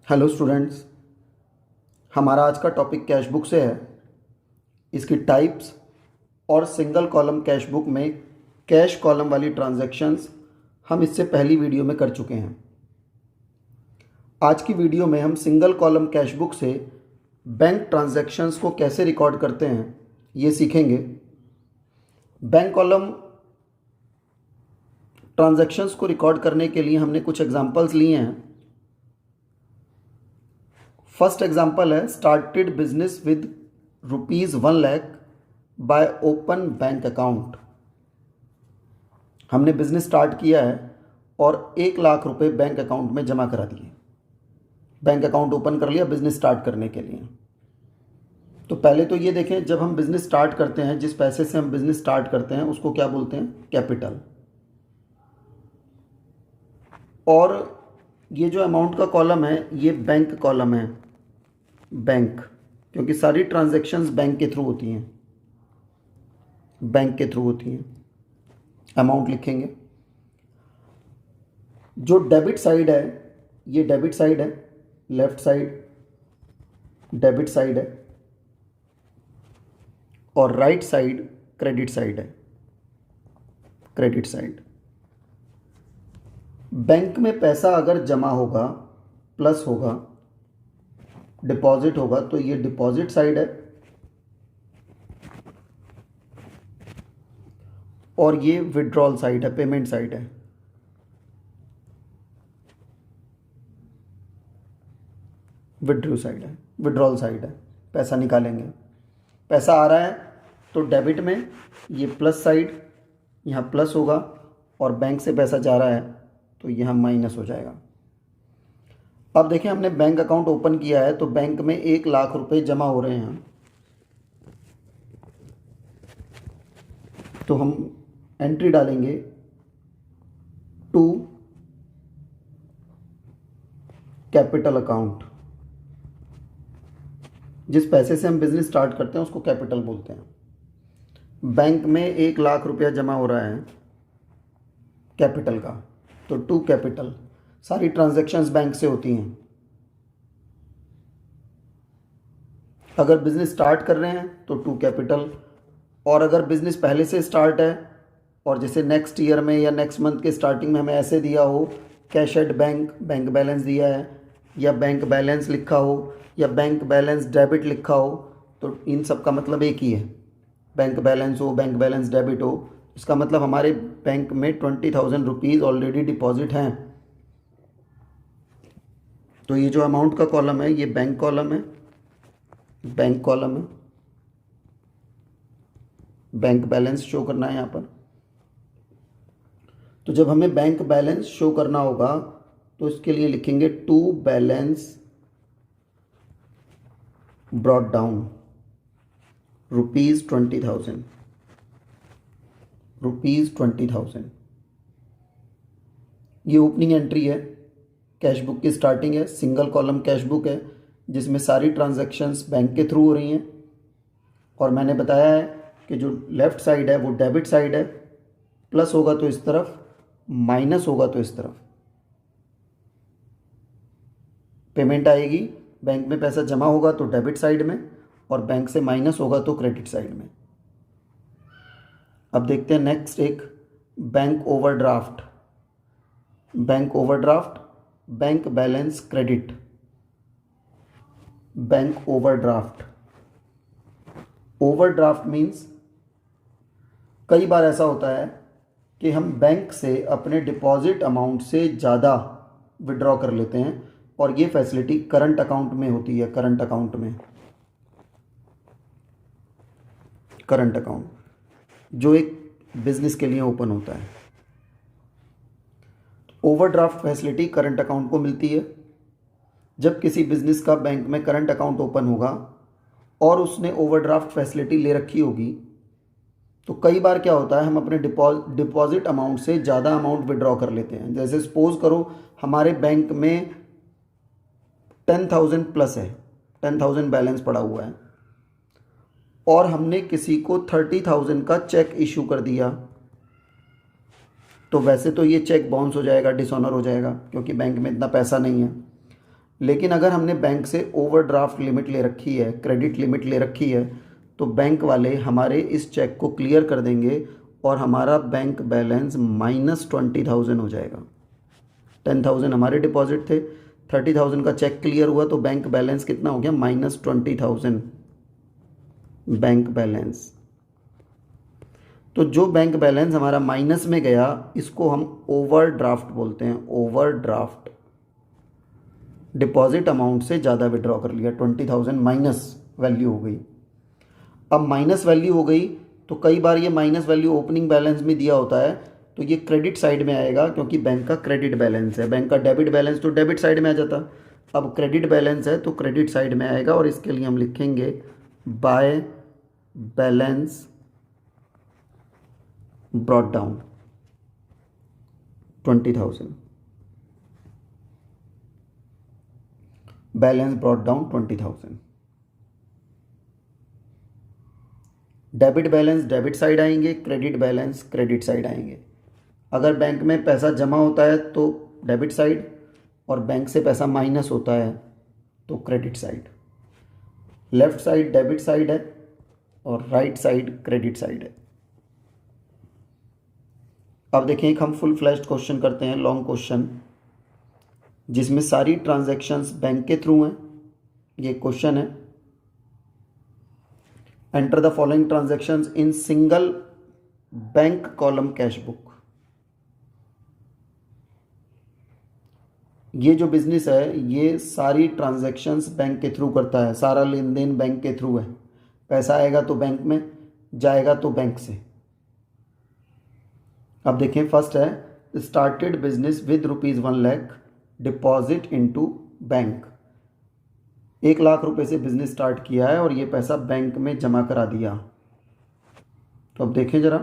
Hello students, हमारा आज का टॉपिक कैश बुक से है। इसकी टाइप्स और सिंगल कॉलम कैश बुक में कैश कॉलम वाली ट्रांजैक्शंस हम इससे पहली वीडियो में कर चुके हैं। आज की वीडियो में हम सिंगल कॉलम कैश बुक से बैंक ट्रांजैक्शंस को कैसे रिकॉर्ड करते हैं ये सीखेंगे। बैंक कॉलम ट्रांजैक्शंस को रिकॉर्ड करने के लिए हमने कुछ एग्जांपल्स लिए हैं। फर्स्ट एग्जाम्पल है started business with ₹1,00,000 bye open bank account. हमने बिजनेस स्टार्ट किया है और 1,00,000 रुपये बैंक अकाउंट में जमा करा दिए। बैंक अकाउंट ओपन कर लिया बिजनेस स्टार्ट करने के लिए। तो पहले तो ये देखें, जब हम बिजनेस स्टार्ट करते हैं, जिस पैसे से हम बिजनेस स्टार्ट करते हैं उसको क्या बोलते हैं? कैपिटल। और ये जो अमाउंट का कॉलम है ये बैंक कॉलम है। बैंक, क्योंकि सारी ट्रांजैक्शंस बैंक के थ्रू होती हैं, बैंक के थ्रू होती हैं। अमाउंट लिखेंगे। जो डेबिट साइड है ये डेबिट साइड है, लेफ्ट साइड डेबिट साइड है, और राइट साइड क्रेडिट साइड है, क्रेडिट साइड। बैंक में पैसा अगर जमा होगा, प्लस होगा, डिपॉजिट होगा, तो ये डिपॉजिट साइड है, और ये विड्रॉल साइड है, पेमेंट साइड है। विड्रू साइड है, विड्रॉल साइड है, पैसा निकालेंगे। पैसा आ रहा है तो डेबिट में ये प्लस साइड, यहाँ प्लस होगा, और बैंक से पैसा जा रहा है तो यहाँ माइनस हो जाएगा। अब देखें, हमने बैंक अकाउंट ओपन किया है तो बैंक में 1,00,000 रुपये जमा हो रहे हैं। तो हम एंट्री डालेंगे टू कैपिटल अकाउंट। जिस पैसे से हम बिजनेस स्टार्ट करते हैं उसको कैपिटल बोलते हैं। बैंक में 1,00,000 रुपया जमा हो रहा है कैपिटल का, तो टू कैपिटल। सारी ट्रांजैक्शंस बैंक से होती हैं। अगर बिजनेस स्टार्ट कर रहे हैं तो टू कैपिटल, और अगर बिजनेस पहले से स्टार्ट है और जैसे नेक्स्ट ईयर में या नेक्स्ट मंथ के स्टार्टिंग में हमें ऐसे दिया हो cash at bank, bank balance दिया है, या बैंक बैलेंस लिखा हो, या बैंक बैलेंस डेबिट लिखा हो, तो इन सब का मतलब एक ही है। बैंक बैलेंस हो, बैंक बैलेंस डेबिट हो, इसका मतलब हमारे बैंक में 20,000 रुपीज़ ऑलरेडी डिपॉजिट हैं। तो ये जो अमाउंट का कॉलम है ये बैंक कॉलम है, बैंक कॉलम है। बैंक बैलेंस शो करना है यहाँ पर। तो जब हमें बैंक बैलेंस शो करना होगा तो इसके लिए लिखेंगे टू बैलेंस ब्रॉट डाउन ₹20,000, ₹20,000। ये ओपनिंग एंट्री है, कैश बुक की स्टार्टिंग है, सिंगल कॉलम कैश बुक है जिसमें सारी ट्रांजैक्शंस बैंक के थ्रू हो रही हैं। और मैंने बताया है कि जो लेफ़्ट साइड है वो डेबिट साइड है, प्लस होगा तो इस तरफ, माइनस होगा तो इस तरफ। पेमेंट आएगी, बैंक में पैसा जमा होगा तो डेबिट साइड में, और बैंक से माइनस होगा तो क्रेडिट साइड में। अब देखते हैं नेक्स्ट एक bank overdraft. Bank overdraft, bank balance credit, bank overdraft. Overdraft means कई बार ऐसा होता है कि हम बैंक से अपने डिपॉजिट अमाउंट से ज़्यादा विड्रॉ कर लेते हैं, और ये फैसिलिटी करंट अकाउंट में होती है। करंट अकाउंट में, करंट अकाउंट जो एक बिजनेस के लिए ओपन होता है। ओवरड्राफ्ट फैसिलिटी करंट अकाउंट को मिलती है। जब किसी बिजनेस का बैंक में करंट अकाउंट ओपन होगा और उसने ओवरड्राफ्ट फैसिलिटी ले रखी होगी, तो कई बार क्या होता है, हम अपने डिपॉजिट अमाउंट से ज़्यादा अमाउंट विड्रॉ कर लेते हैं। जैसे सपोज करो हमारे बैंक में 10,000 प्लस है, 10,000 बैलेंस पड़ा हुआ है, और हमने किसी को 30,000 का चेक इशू कर दिया, तो वैसे तो ये चेक बाउंस हो जाएगा, डिसऑनर हो जाएगा, क्योंकि बैंक में इतना पैसा नहीं है। लेकिन अगर हमने बैंक से ओवरड्राफ्ट लिमिट ले रखी है, क्रेडिट लिमिट ले रखी है, तो बैंक वाले हमारे इस चेक को क्लियर कर देंगे और हमारा बैंक बैलेंस -20,000 हो जाएगा। 10,000 हमारे डिपॉजिट थे, 30,000 का चेक क्लियर हुआ तो बैंक बैलेंस कितना हो गया? -20,000 बैंक बैलेंस। तो जो बैंक बैलेंस हमारा माइनस में गया, इसको हम ओवरड्राफ्ट बोलते हैं। ओवरड्राफ्ट, डिपॉजिट अमाउंट से ज़्यादा विड्रॉ कर लिया, 20,000 माइनस वैल्यू हो गई। अब माइनस वैल्यू हो गई तो कई बार ये माइनस वैल्यू ओपनिंग बैलेंस में दिया होता है, तो ये क्रेडिट साइड में आएगा क्योंकि बैंक का क्रेडिट बैलेंस है। बैंक का डेबिट बैलेंस तो डेबिट साइड में आ जाता, अब क्रेडिट बैलेंस है तो क्रेडिट साइड में आएगा, और इसके लिए हम लिखेंगे by balance brought down 20,000, balance brought down 20,000। Debit balance debit side आएंगे, क्रेडिट बैलेंस क्रेडिट साइड आएंगे। अगर बैंक में पैसा जमा होता है तो डेबिट साइड, और बैंक से पैसा माइनस होता है तो credit side. Left side debit side है और राइट साइड क्रेडिट साइड है। अब देखें, एक हम फुल फ्लैश्ड क्वेश्चन करते हैं, लॉन्ग क्वेश्चन, जिसमें सारी ट्रांजैक्शंस बैंक के थ्रू हैं। ये क्वेश्चन है, enter the following transactions in single bank column cash book. ये जो बिजनेस है ये सारी ट्रांजैक्शंस बैंक के थ्रू करता है, सारा लेन देन बैंक के थ्रू है। पैसा आएगा तो बैंक में, जाएगा तो बैंक से। अब देखें, फर्स्ट है started business with ₹1,00,000 deposit into bank. 1,00,000 रुपए से बिजनेस स्टार्ट किया है और ये पैसा बैंक में जमा करा दिया। तो अब देखें जरा,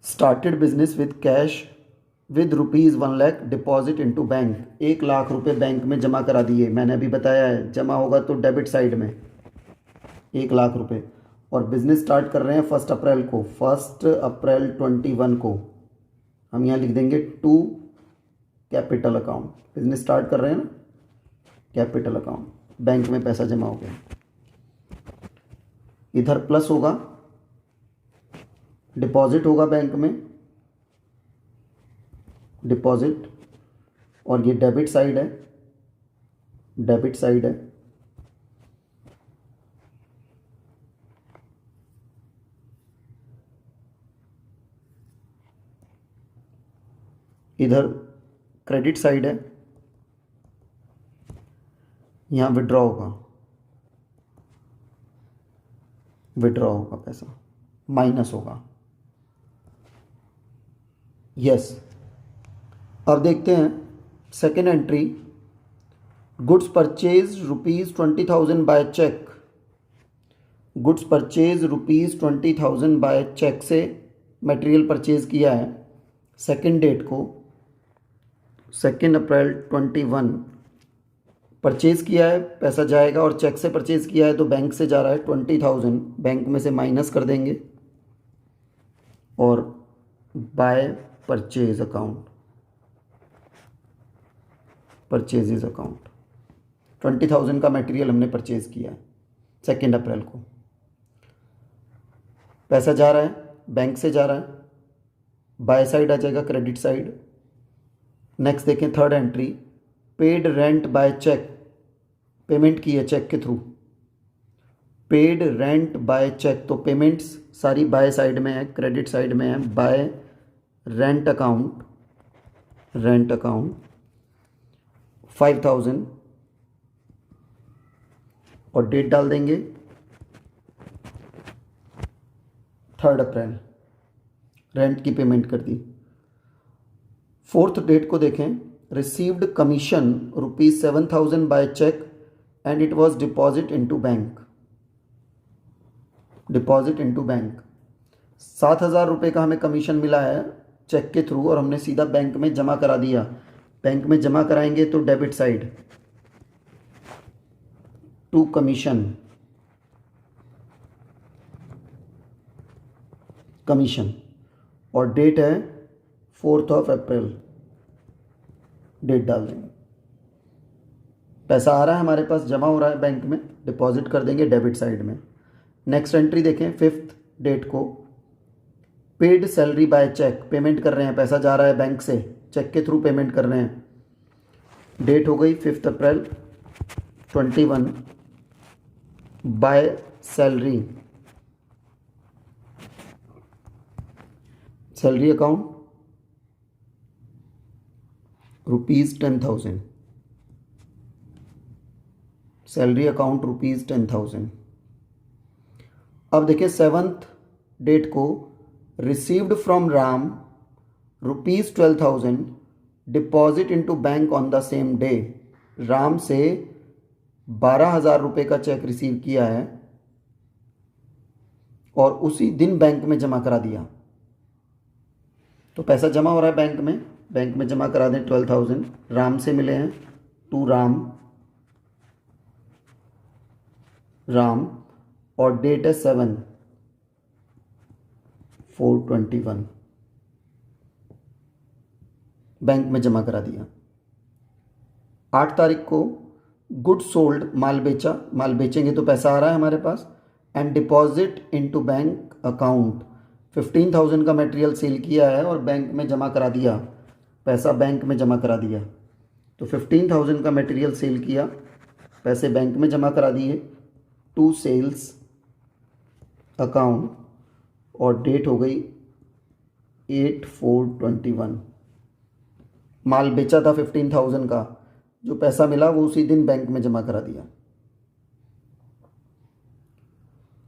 started business with cash with ₹1,00,000 deposit into bank. 1,00,000 रुपए बैंक में जमा करा दिए, मैंने अभी बताया है जमा होगा तो डेबिट साइड में 1,00,000 रुपए। और बिजनेस स्टार्ट कर रहे हैं 1 अप्रैल को, 1 अप्रैल 21 को। हम यहाँ लिख देंगे to capital account. Business start कर रहे हैं ना, कैपिटल अकाउंट, बैंक में पैसा जमा हो गया। इधर प्लस होगा, डिपॉजिट होगा बैंक में, डिपॉजिट, और ये डेबिट साइड है, डेबिट साइड है। इधर क्रेडिट साइड है, यहाँ विड्रॉ होगा, विड्रॉ होगा, पैसा माइनस होगा। यस। अब देखते हैं second entry, goods purchase ₹20,000 by cheque. Goods purchase ₹20,000 by cheque से मटेरियल परचेज किया है सेकेंड डेट को, 2 अप्रैल 21 परचेज़ किया है, पैसा जाएगा, और चेक से परचेज़ किया है तो बैंक से जा रहा है 20,000, बैंक में से माइनस कर देंगे और by purchase account, purchases account. 20,000 का मटेरियल हमने परचेज़ किया है 2 अप्रैल को, पैसा जा रहा है, बैंक से जा रहा है, बाय साइड आ जाएगा, क्रेडिट साइड। नेक्स्ट देखें third entry, paid rent by cheque, payment की है चेक के through, paid rent by cheque, तो पेमेंट्स सारी बाय साइड में है, क्रेडिट साइड में है। By rent account, rent account 5,000 और डेट डाल देंगे 3 अप्रैल, रेंट की पेमेंट कर दी। फोर्थ डेट को देखें, received commission ₹7,000 by cheque and it was deposit into bank, deposit into bank. 7,000 रुपये का हमें कमीशन मिला है चेक के थ्रू और हमने सीधा बैंक में जमा करा दिया। बैंक में जमा कराएंगे तो debit side, to commission, commission, और डेट है 4 अप्रैल। डेट डाल देंगे। पैसा आ रहा है हमारे पास, जमा हो रहा है बैंक में, डिपॉजिट कर देंगे डेबिट साइड में। नेक्स्ट एंट्री देखें, 5th डेट को paid salary by cheque, payment कर रहे हैं, पैसा जा रहा है बैंक से, चेक के थ्रू पेमेंट कर रहे हैं। डेट हो गई 5 अप्रैल 21, by salary, salary account ₹10,000, salary account ₹10,000। अब देखिए 7th डेट को received from Ram ₹12,000 deposit into bank on the same day. Ram से 12,000 रुपये का चेक रिसीव किया है और उसी दिन बैंक में जमा करा दिया। तो पैसा जमा हो रहा है बैंक में जमा करा दें 12,000, राम से मिले हैं, टू राम और डेट है 7/4/21, बैंक में जमा करा दिया। 8 तारीख को गुड सोल्ड, माल बेचा, माल बेचेंगे तो पैसा आ रहा है हमारे पास, and deposit into bank account, 15,000 का मटेरियल सेल किया है और बैंक में जमा करा दिया, पैसा बैंक में जमा करा दिया। तो 15,000 का मटेरियल सेल किया, पैसे बैंक में जमा करा दिए, टू सेल्स अकाउंट और डेट हो गई 8/4/21। माल बेचा था 15,000 का, जो पैसा मिला वो उसी दिन बैंक में जमा करा दिया।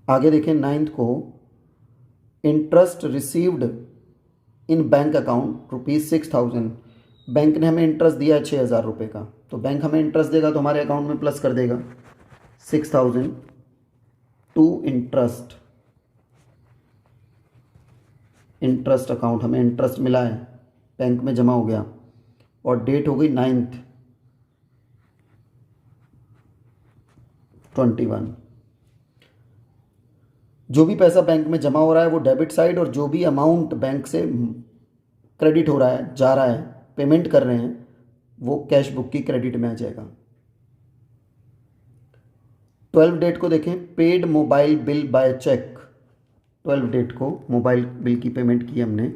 आगे देखें 9th को interest received in bank account ₹6,000, bank ने हमें इंटरेस्ट दिया है 6,000 रुपये का, तो बैंक हमें इंटरेस्ट देगा तो हमारे अकाउंट में प्लस कर देगा 6,000 टू इंटरेस्ट अकाउंट, हमें इंटरेस्ट मिला है, बैंक में जमा हो गया और डेट हो गई 9/21। जो भी पैसा बैंक में जमा हो रहा है वो डेबिट साइड, और जो भी अमाउंट बैंक से क्रेडिट हो रहा है, जा रहा है, पेमेंट कर रहे हैं, वो कैश बुक की क्रेडिट में आ जाएगा। 12 डेट को देखें, paid mobile bill by cheque, 12 date को मोबाइल बिल की पेमेंट की हमने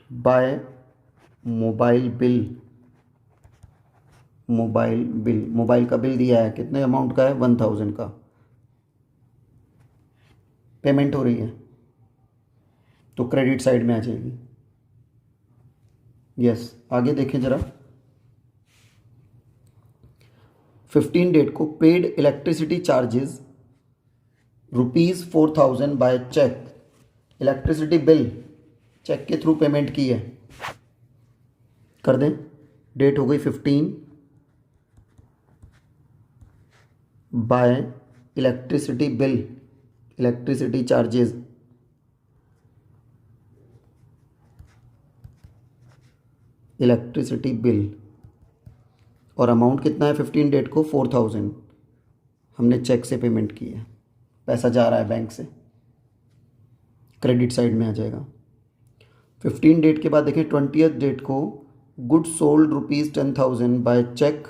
बाय मोबाइल का बिल दिया है, कितने अमाउंट का है, 1,000 का, पेमेंट हो रही है तो क्रेडिट साइड में आ जाएगी। यस, आगे देखें जरा, 15 डेट को paid electricity charges ₹4,000 by cheque, electricity bill cheque के थ्रू पेमेंट की है, कर दें, डेट हो गई 15 by electricity bill, electricity charges electricity bill, और अमाउंट कितना है 15 डेट को 4,000 हमने चेक से पेमेंट की है, पैसा जा रहा है बैंक से, क्रेडिट साइड में आ जाएगा। 15 डेट के बाद देखें 20th डेट को good sold ₹10,000 by cheque,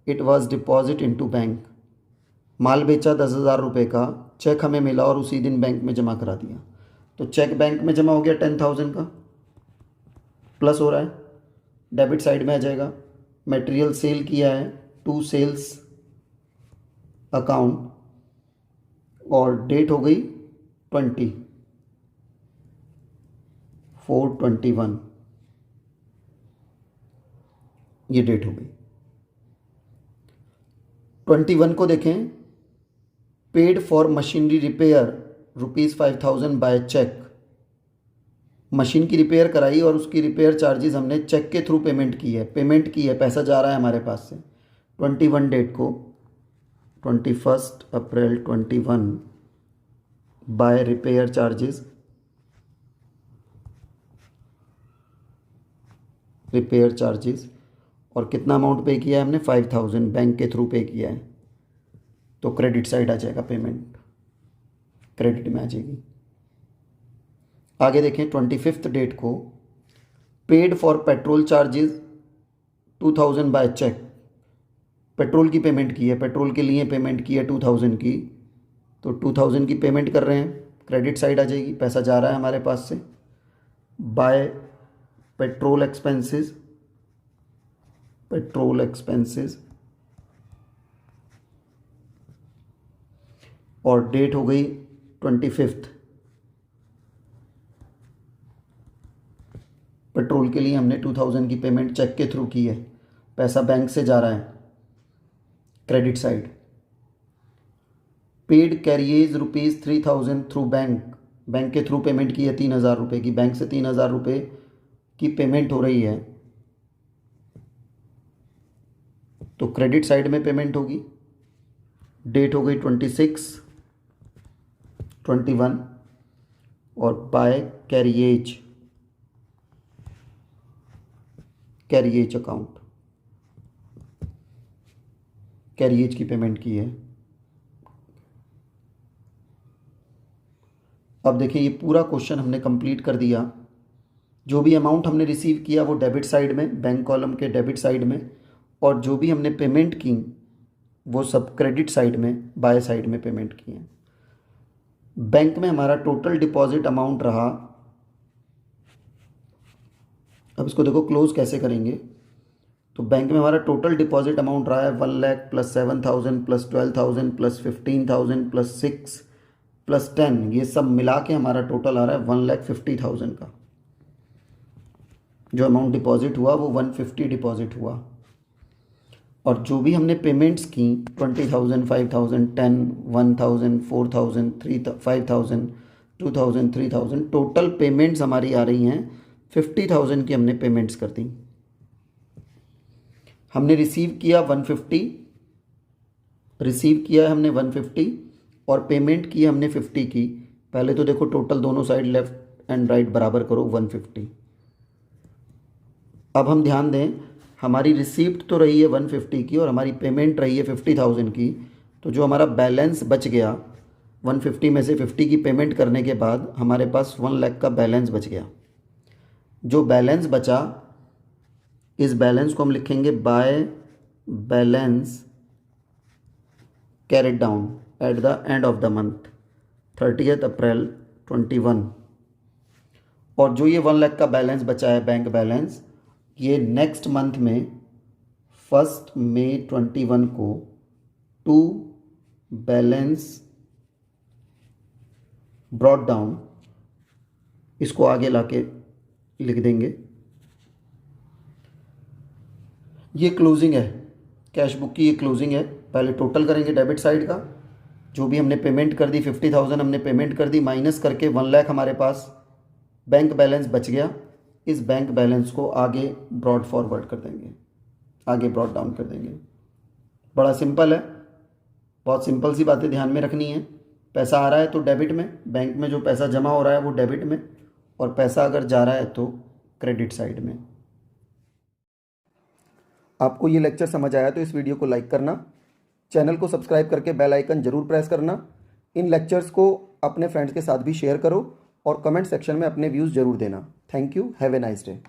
it was deposit into bank, माल बेचा 10,000 रुपये का, चेक हमें मिला और उसी दिन बैंक में जमा करा दिया। तो चेक बैंक में जमा हो गया 10,000 का, प्लस हो रहा है, डेबिट साइड में आ जाएगा। मटेरियल सेल किया है, टू सेल्स अकाउंट और डेट हो गई 20/4/21, ये डेट हो गई। 21 को देखें, paid for machinery repair ₹5,000 by cheque, machine की रिपेयर कराई और उसकी रिपेयर चार्जेस हमने चेक के थ्रू पेमेंट की है, पैसा जा रहा है हमारे पास से। 21 डेट को 21 अप्रैल 21 बाय रिपेयर चार्जेस और कितना अमाउंट पे किया है हमने, 5,000 बैंक के थ्रू पे किया है, तो क्रेडिट साइड आ जाएगा, पेमेंट क्रेडिट में आ जाएगी। आगे देखें 25th डेट को paid for petrol charges 2000 by cheque, petrol की पेमेंट की है, पेट्रोल के लिए पेमेंट की है 2000 की, तो 2000 की पेमेंट कर रहे हैं, क्रेडिट साइड आ जाएगी, पैसा जा रहा है हमारे पास से। By petrol expenses, petrol expenses, और डेट हो गई 25। पेट्रोल के लिए हमने 2000 की पेमेंट चेक के थ्रू की है, पैसा बैंक से जा रहा है, credit side. Paid carriage ₹3000 through bank, bank के थ्रू पेमेंट की है 3000 रुपये की, बैंक से 3000 रुपये की पेमेंट हो रही है, तो क्रेडिट साइड में पेमेंट होगी। डेट हो गई 26, 21, और by carriage, carriage account, carriage की पेमेंट की है। अब देखिए ये पूरा क्वेश्चन हमने कंप्लीट कर दिया। जो भी अमाउंट हमने रिसीव किया वो डेबिट साइड में, बैंक कॉलम के डेबिट साइड में, और जो भी हमने पेमेंट की वो सब क्रेडिट साइड में, बाय साइड में पेमेंट की है। बैंक में हमारा टोटल डिपॉजिट अमाउंट रहा, अब इसको देखो क्लोज कैसे करेंगे, तो बैंक में हमारा टोटल डिपॉजिट अमाउंट रहा है 1 lakh plus 7000 plus 12000 plus 15000 plus 6 plus 10, ये सब मिला के हमारा टोटल आ रहा है 1,50,000 का। जो अमाउंट डिपॉजिट हुआ वो 150 डिपॉजिट हुआ, और जो भी हमने पेमेंट्स की 20,000, 5,000, 10, 1,000, 4,000, 5,000, 2,000, 3,000, टोटल पेमेंट्स हमारी आ रही हैं 50,000 की हमने पेमेंट्स कर दी। हमने रिसीव किया 150, रिसीव किया हमने 150, और पेमेंट की हमने 50 की। पहले तो देखो टोटल दोनों साइड लेफ्ट एंड राइट बराबर करो 150। अब हम ध्यान दें, हमारी रिसीप्ट तो रही है 150 की और हमारी पेमेंट रही है 50,000 की, तो जो हमारा बैलेंस बच गया 150 में से 50 की पेमेंट करने के बाद हमारे पास 1 लाख का बैलेंस बच गया। जो बैलेंस बचा, इस बैलेंस को हम लिखेंगे by balance carried down at the end of the month 30 अप्रैल 21। और जो ये 1 लाख का बैलेंस बचा है बैंक बैलेंस, ये नेक्स्ट मंथ में 1 मई 21 को टू बैलेंस ब्रॉट डाउन, इसको आगे लाके लिख देंगे। ये क्लोजिंग है, कैश बुक की ये क्लोजिंग है। पहले टोटल करेंगे डेबिट साइड का, जो भी हमने पेमेंट कर दी 50,000 हमने पेमेंट कर दी, माइनस करके 1 लाख हमारे पास बैंक बैलेंस बच गया। इस बैंक बैलेंस को आगे ब्रॉड फॉरवर्ड कर देंगे, आगे ब्रॉड डाउन कर देंगे। बड़ा सिंपल है, बहुत सिंपल सी बातें ध्यान में रखनी है। पैसा आ रहा है तो डेबिट में, बैंक में जो पैसा जमा हो रहा है वो डेबिट में, और पैसा अगर जा रहा है तो क्रेडिट साइड में। आपको ये लेक्चर समझ आया तो इस वीडियो को लाइक करना, चैनल को सब्सक्राइब करके बेल आइकन जरूर प्रेस करना। इन लेक्चर्स को अपने फ्रेंड्स के साथ भी शेयर करो और कमेंट सेक्शन में अपने व्यूज़ जरूर देना। Thank you, have a nice day.